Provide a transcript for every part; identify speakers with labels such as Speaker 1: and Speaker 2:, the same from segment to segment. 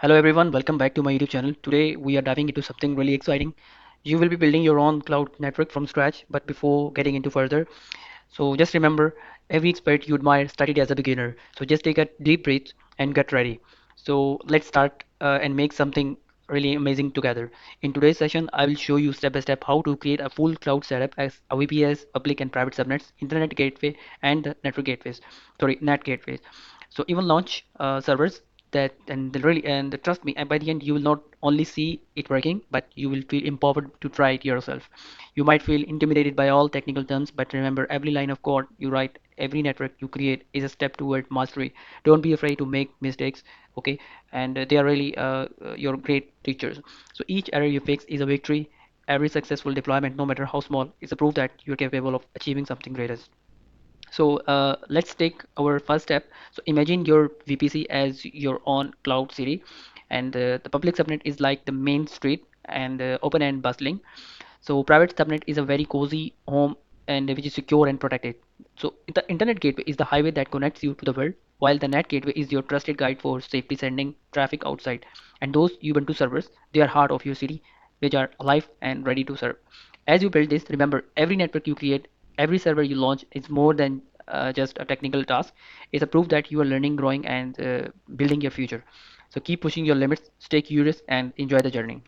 Speaker 1: Hello everyone, welcome back to my YouTube channel. Today we are diving into something really exciting. You will be building your own cloud network from scratch, but before getting into further, so just remember, every expert you admire started as a beginner. So just take a deep breath and get ready. So let's start and make something really amazing together. In today's session, I will show you step by step how to create a full cloud setup as a VPS, public and private subnets, internet gateway, and the network gateways. Sorry, NAT gateways. So even launch servers that and trust me, and by the end you will not only see it working, but you will feel empowered to try it yourself. You might feel intimidated by all technical terms, but remember, every line of code you write, every network you create is a step toward mastery. Don't be afraid to make mistakes, okay? And they are really your great teachers. So each error you fix is a victory. Every successful deployment, no matter how small, is a proof that you're capable of achieving something greatest. So let's take our first step. So imagine your VPC as your own cloud city, and the public subnet is like the main street and open and bustling. So private subnet is a very cozy home and which is secure and protected. So the internet gateway is the highway that connects you to the world, while the NAT gateway is your trusted guide for safely sending traffic outside. And those Ubuntu servers, they are heart of your city, which are alive and ready to serve. As you build this, remember every network you create, every server you launch is more than just a technical task. It's a proof that you are learning, growing, and building your future. So keep pushing your limits, stay curious, and enjoy the journey.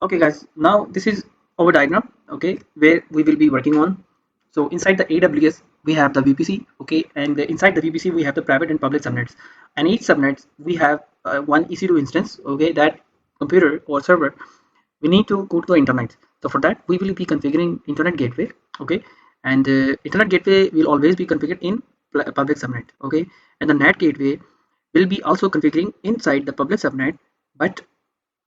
Speaker 2: Okay guys, now this is our diagram, okay, where we will be working on. So inside the AWS we have the VPC, okay, and inside the VPC we have the private and public subnets, and each subnets we have one EC2 instance, okay, that computer or server we need to go to the internet. So for that we will be configuring internet gateway, okay, and internet gateway will always be configured in public subnet, okay, and the NAT gateway will be also configuring inside the public subnet. But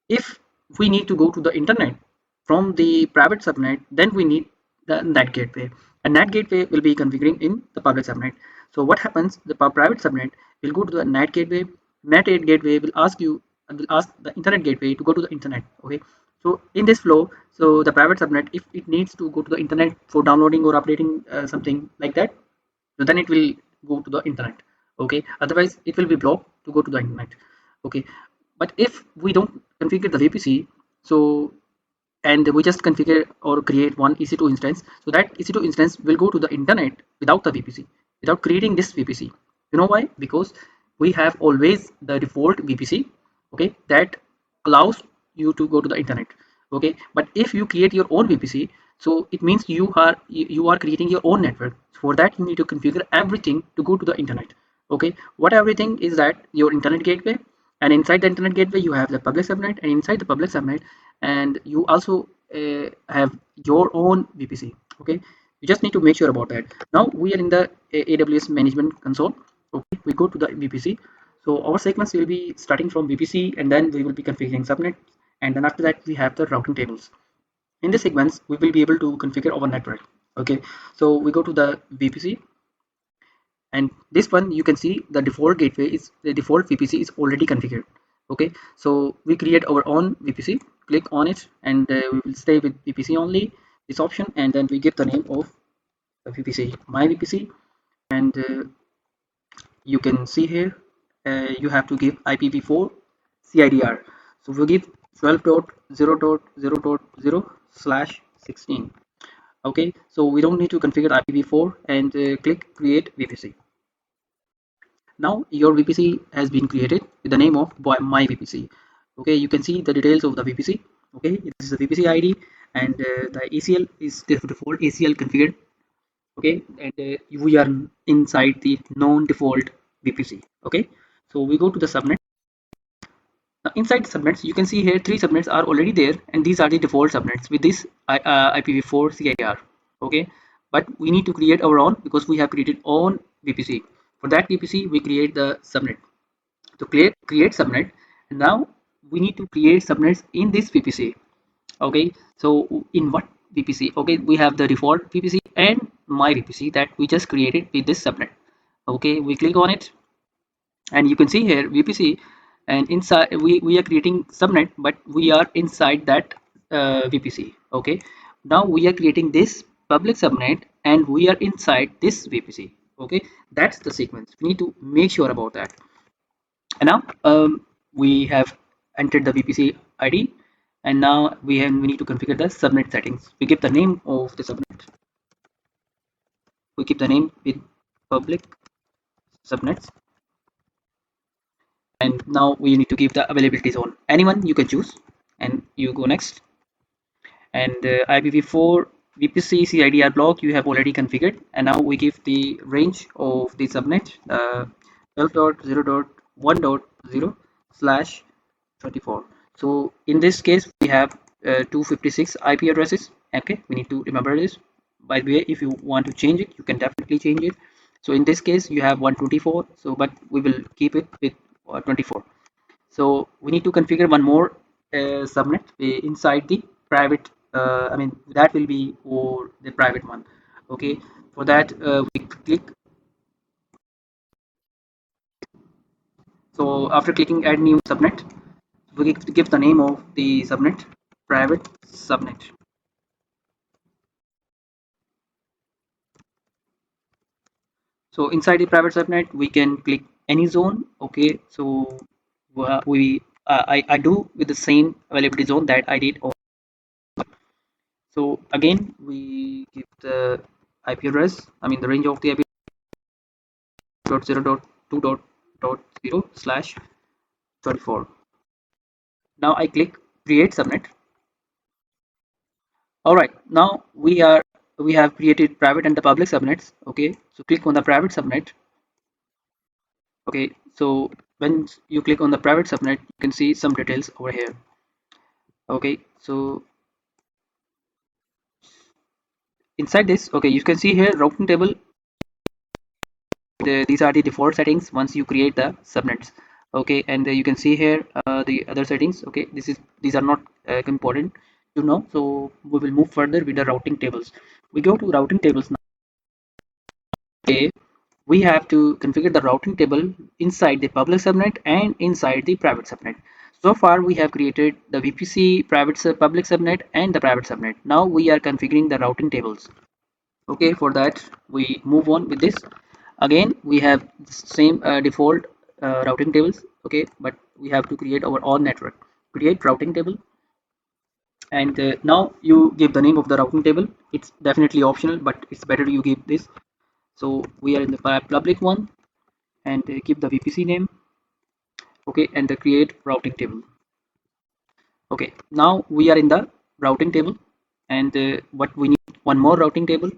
Speaker 2: if we need to go to the internet from the private subnet, then we need the NAT gateway. And NAT gateway will be configuring in the public subnet. So what happens? The private subnet will go to the NAT gateway. NAT gateway will ask you and will ask the internet gateway to go to the internet. Okay. So in this flow, so the private subnet, if it needs to go to the internet for downloading or updating something like that, so then it will go to the internet. Okay. Otherwise, it will be blocked to go to the internet. Okay. But if we don't configure the VPC, so and we just configure or create one EC2 instance, so that EC2 instance will go to the internet without the VPC, without creating this VPC. You know why? Because we have always the default VPC, okay, that allows you to go to the internet, okay. But if you create your own VPC, so it means you are creating your own network. For that you need to configure everything to go to the internet, okay. What everything is that your internet gateway, and inside the internet gateway you have the public subnet, and inside the public subnet and you also have your own VPC, okay. You just need to make sure about that. Now we are in the AWS management console, okay. We go to the VPC. So our sequence will be starting from VPC, and then we will be configuring subnet, and then after that we have the routing tables. In this sequence we will be able to configure our network, okay. So we go to the VPC, and this one you can see the default gateway is the default VPC is already configured, okay. So we create our own VPC, click on it, and we will stay with VPC only, this option, and then we give the name of the VPC my VPC. And you can see here you have to give IPv4 CIDR. So we'll give 12.0.0.0/16, okay. So we don't need to configure IPv4, and click create VPC. Now your VPC has been created with the name of my VPC, okay. You can see the details of the VPC, okay. This is the VPC ID, and the ACL is the default ACL configured, okay. And we are inside the non-default VPC, okay. So we go to the subnet. Now inside the subnets you can see here three subnets are already there, and these are the default subnets with this IPv4 CIDR, okay. But we need to create our own because we have created own VPC. For that VPC we create the subnet. To create subnet, and now we need to create subnets in this VPC, okay. So in what VPC? Okay, we have the default VPC and my VPC that we just created with this subnet, okay. We click on it, and you can see here VPC, and inside we are creating subnet, but we are inside that VPC, okay. Now we are creating this public subnet, and we are inside this VPC, Okay, that's the sequence. We need to make sure about that. And now we have entered the VPC ID, and now we need to configure the subnet settings. We give the name of the subnet. We keep the name with public subnets, and now we need to give the availability zone. Anyone you can choose, and you go next. And IPv4 VPC CIDR block you have already configured, and now we give the range of the subnet 12.0.1.0 slash 24. So in this case we have 256 IP addresses. Okay, we need to remember this. By the way, if you want to change it, you can definitely change it. So in this case you have 124, so but we will keep it with 24. So we need to configure one more subnet inside the private. I mean that will be for the private one. Okay, for that we click. So after clicking add new subnet, we give the name of the subnet private subnet. So inside the private subnet we can click any zone. Okay, so I do with the same availability zone that I did. So again we give the IP address, I mean the range of the IP 0.0.2.0 slash 24. Now I click create subnet. All right, now we have created private and the public subnets. Okay, so click on the private subnet. Okay, so when you click on the private subnet, you can see some details over here. Okay, so inside this, okay, you can see here routing table. These are the default settings once you create the subnets. Okay, and you can see here the other settings. Okay, these are not important to know, so we will move further with the routing tables. We go to routing tables now. Okay, we have to configure the routing table inside the public subnet and inside the private subnet. So far we have created the VPC public subnet and the private subnet. Now we are configuring the routing tables. Okay, for that we move on with this. Again we have the same default routing tables. Okay, but we have to create our own network. Create routing table, and now you give the name of the routing table. It's definitely optional, but it's better you give this. So we are in the public one, and keep the VPC name. Okay, and the create routing table. Okay, now we are in the routing table, and what we need one more routing table.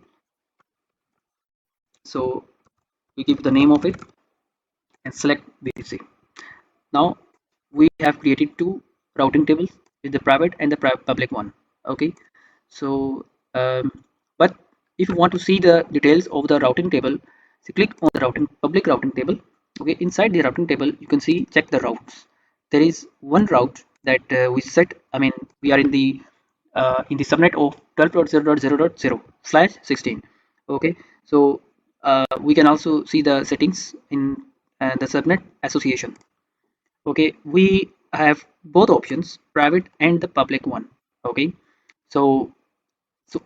Speaker 2: So we give the name of it and select VPC. Now we have created two routing tables with the private and the public one. Okay, so but if you want to see the details of the routing table, so click on the public routing table. Okay, inside the routing table you can see check the routes. There is one route that we set. I mean we are in the subnet of 12.0.0.0 slash 16. Okay, so we can also see the settings in the subnet association. Okay, we have both options, private and the public one. Okay, so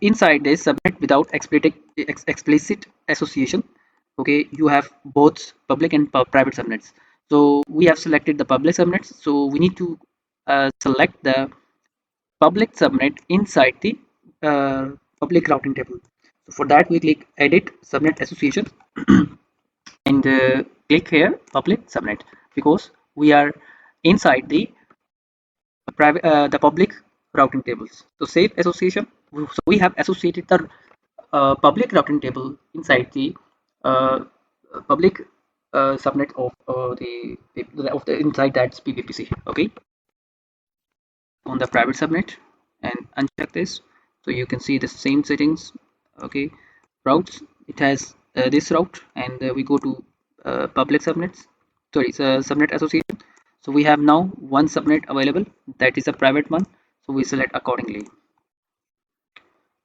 Speaker 2: inside this subnet without explicit association, okay, you have both public and private subnets. So we have selected the public subnets, so we need to select the public subnet inside the uh, public routing table. So for that we click edit subnet association and click here public subnet, because we are inside the private the public routing tables. So save association. So we have associated the public routing table inside the uh, public subnet of the inside that PVPC. Okay, on the private subnet and uncheck this, so you can see the same settings. Okay, routes, it has this route, and we go to public subnets, sorry, subnet association. So we have now one subnet available, that is a private one, so we select accordingly.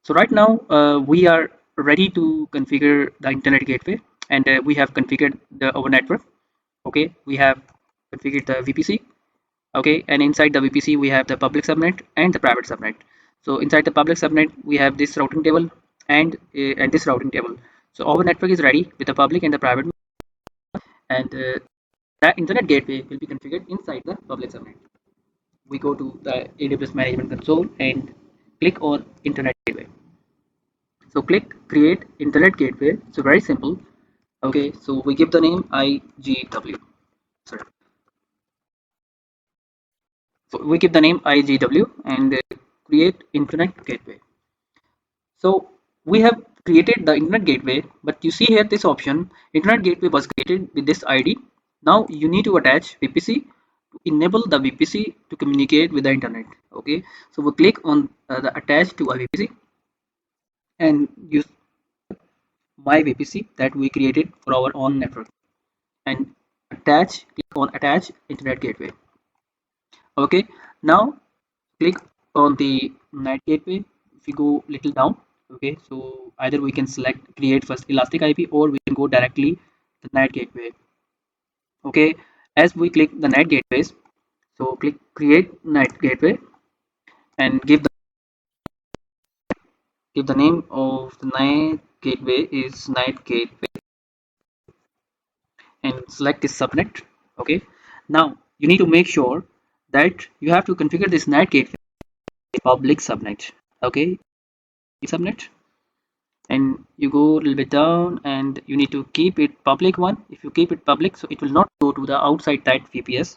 Speaker 2: So right now we are ready to configure the internet gateway, and we have configured our network. Okay, we have configured the VPC. Okay, and inside the VPC we have the public subnet and the private subnet. So inside the public subnet we have this routing table and this routing table. So our network is ready with the public and the private, and that internet gateway will be configured inside the public subnet. We go to the AWS management console and click on internet gateway. So click create internet gateway. So very simple. Okay, so we give the name IGW. Sorry. So we give the name IGW and create internet gateway. So we have created the internet gateway, but you see here this option, internet gateway was created with this ID. Now you need to attach VPC to enable the VPC to communicate with the internet. Okay, so we click on the attach to a VPC and use my VPC that we created for our own network and click on attach internet gateway. Okay, now click on the NAT gateway. If you go little down, okay, so either we can select create first elastic IP or we can go directly the NAT gateway. Okay, as we click the NAT gateways, so click create NAT gateway and give the name of the NAT gateway is NAT gateway and select this subnet. Okay, now you need to make sure that you have to configure this NAT gateway public subnet. Okay, subnet, and you go a little bit down and you need to keep it public one. If you keep it public, so it will not go to the outside that VPC.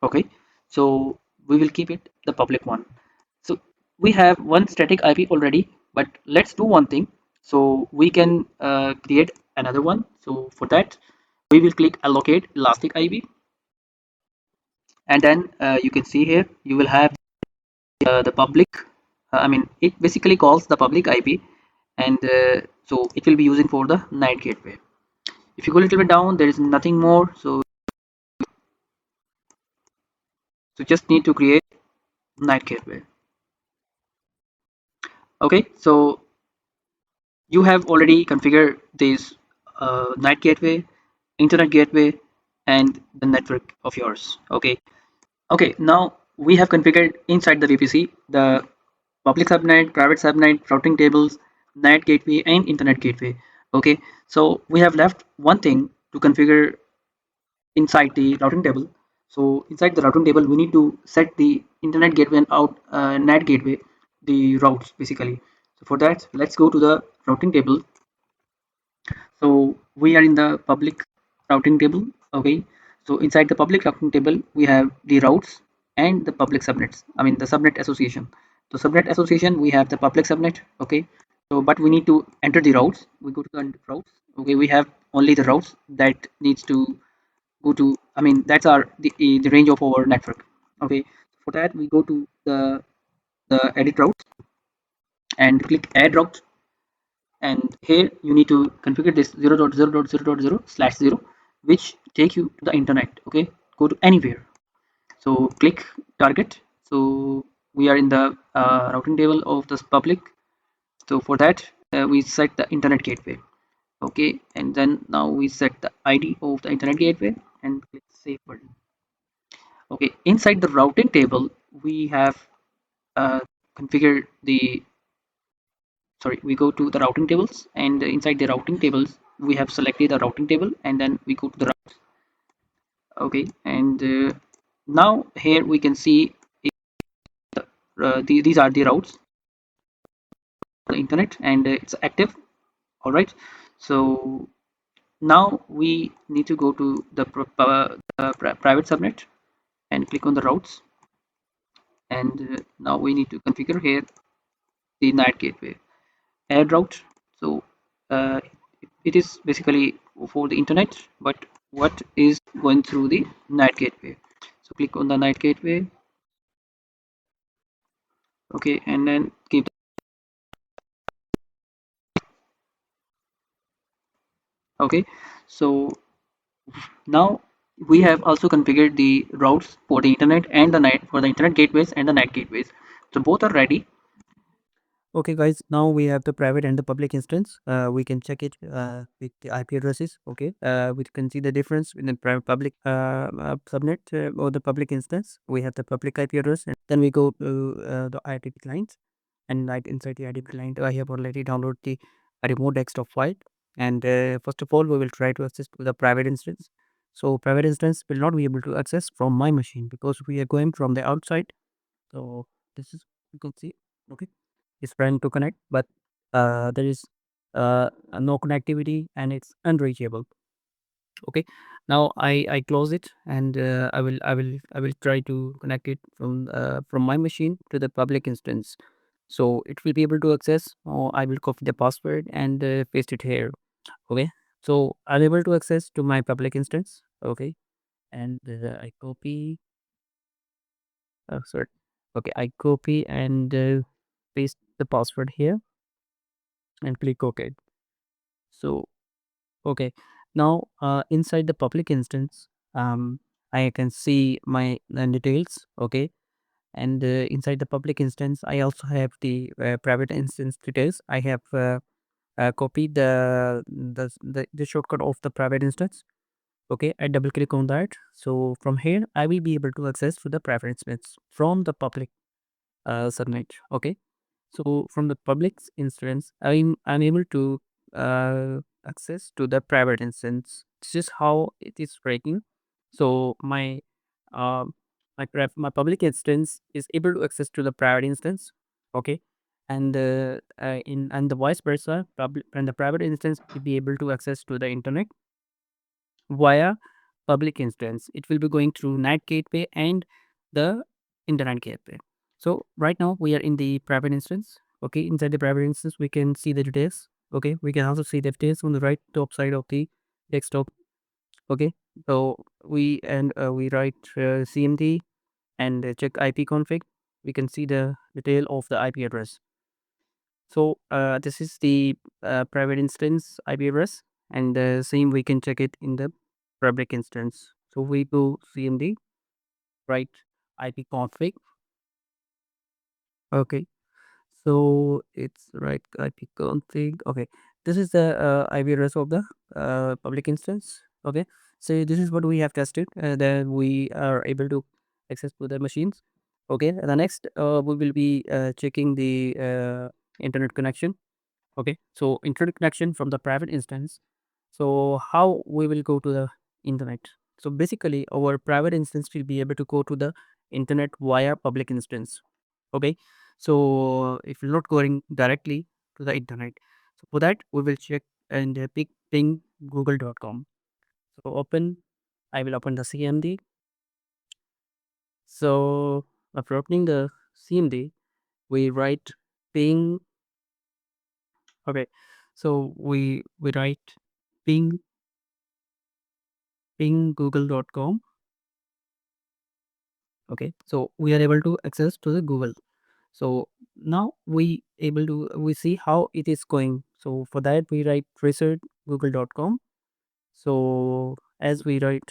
Speaker 2: Okay, so we will keep it the public one. So we have one static IP already, but let's do one thing. So we can create another one. So for that we will click allocate elastic IP, and then you can see here you will have the public, I mean it basically calls the public IP, and so it will be using for the NAT gateway. If you go a little bit down, there is nothing more, so just need to create NAT gateway. Okay, so you have already configured this NAT gateway, internet gateway, and the network of yours. Okay, now we have configured inside the VPC the public subnet, private subnet, routing tables, NAT gateway, and internet gateway. Okay, so we have left one thing to configure inside the routing table. So inside the routing table, we need to set the internet gateway and out NAT gateway, the routes basically. So for that, let's go to the routing table. So we are in the public routing table. Okay, so inside the public routing table, we have the routes and the public subnets. I mean the subnet association. So subnet association, we have the public subnet. Okay, so but we need to enter the routes. We go to the routes. Okay, we have only the routes that needs to go to, I mean that's our the range of our network. Okay, for that we go to the edit routes and click add route, and here you need to configure this 0.0.0.0/0 which take you to the internet. Okay, go to anywhere, so click target. So we are in the routing table of this public, so for that we set the internet gateway. Okay, and then now we set the ID of the internet gateway and click save button. Okay, inside the routing table we have uh, configured the, sorry, we go to the routing tables, and inside the routing tables we have selected the routing table, and then we go to the routes. Okay, and now here we can see these are the routes for the internet, and it's active. All right, so now we need to go to the private subnet and click on the routes, and now we need to configure here the NAT gateway add route. So uh, it is basically for the internet, but what is going through the NAT gateway. So click on the NAT gateway. Okay, and then keep. Okay, so now we have also configured the routes for the internet and the NAT, for the internet gateways and the NAT gateways. So both are ready.
Speaker 1: Okay, guys, now we have the private and the public instance. We can check it with the IP addresses. Okay, we can see the difference in the private public subnet or the public instance. We have the public IP address, and then we go to the IDP client, and right inside the IDP client, I have already downloaded the a remote desktop file. And first of all, we will try to access to the private instance. So private instance will not be able to access from my machine because we are going from the outside. So this is, you can see, okay, it's trying to connect, but there is no connectivity and it's unreachable. Okay, now I close it, and I will try to connect it from my machine to the public instance. So it will be able to access, or I will copy the password and paste it here. Okay, so I'm able to access to my public instance. Okay, and I copy, sorry, okay, I copy and paste the password here and click OK. So okay, now inside the public instance, I can see my details. Okay, and inside the public instance, I also have the private instance details. I have copied the shortcut of the private instance. Okay, I double click on that. So from here, I will be able to access to the private instance from the public subnet. Okay, so from the public instance, I'm able to access to the private instance. This is how it is breaking. So uh, my public instance is able to access to the private instance. Okay, and and the vice versa, public and the private instance will be able to access to the internet via public instance. It will be going through NAT gateway and the internet gateway. So right now we are in the private instance. Okay, inside the private instance, we can see the details. Okay, we can also see the details on the right top side of the desktop. Okay, so we write CMD and check IP config. We can see the detail of the IP address. So this is the private instance IP address, and the same we can check it in the public instance. So we go CMD, write IP config. Okay, so it's right IP config. Okay, this is the IP address of the public instance. Okay, so this is what we have tested. Then we are able to access to the machines. Okay, the next we will be checking the internet connection. Okay, so internet connection from the private instance. So how we will go to the internet? So basically, our private instance will be able to go to the internet via public instance. Okay, so if you're not going directly to the internet, so for that we will check and pick ping google.com. So I will open the CMD. So after opening the CMD, we write ping. Okay, so we write ping google.com. Okay, so we are able to access to the Google. So now we see how it is going. So for that we write research google.com. So as we write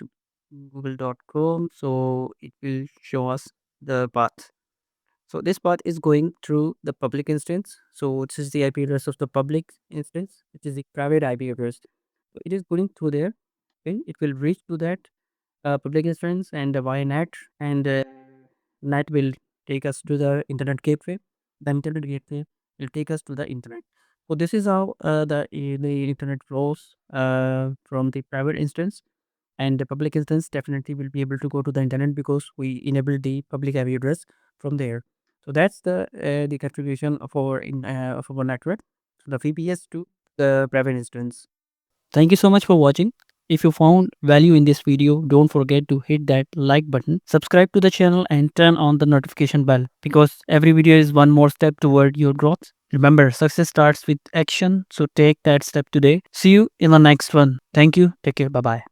Speaker 1: google.com, so it will show us the path. So this path is going through the public instance. So this is the IP address of the public instance, which is the private IP address. So it is going through there. Okay, it will reach to that public instance and via NAT, and NAT will take us to the internet gateway. The internet gateway will take us to the internet. So this is how the internet flows from the private instance, and the public instance definitely will be able to go to the internet because we enable the public IP address from there. So that's the configuration of our network, so the VPS to the private instance. Thank you so much for watching. If you found value in this video, don't forget to hit that like button, subscribe to the channel and turn on the notification bell because every video is one more step toward your growth. Remember, success starts with action, so take that step today. See you in the next one. Thank you. Take care. Bye bye.